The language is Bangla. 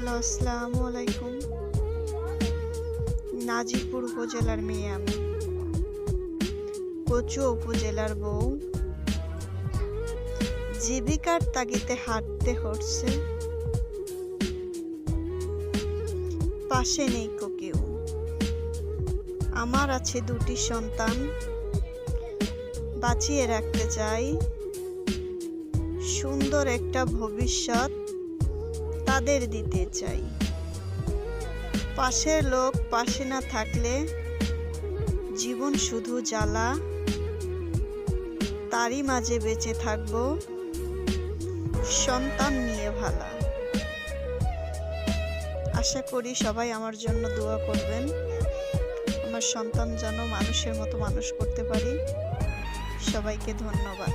হ্যালো, আসসালামু আলাইকুম। নাজিরপুর উপজেলার মেয়ে আমি, কচুয়া উপজেলার বউ। জীবিকার তাগিদে হাঁটতে হচ্ছে, পাশে নেই কেউ। আমার আছে দুটি সন্তান, বাঁচিয়ে রাখতে চাই। সুন্দর একটা ভবিষ্যৎ তাদের দিতে চাই। পাশের লোক পাশে না থাকলে জীবন শুধু জ্বালা। তারই মাঝে বেঁচে থাকবো সন্তান নিয়ে ভালা। আশা করি সবাই আমার জন্য দোয়া করবেন, আমার সন্তান যেন মানুষের মতো মানুষ করতে পারি। সবাইকে ধন্যবাদ।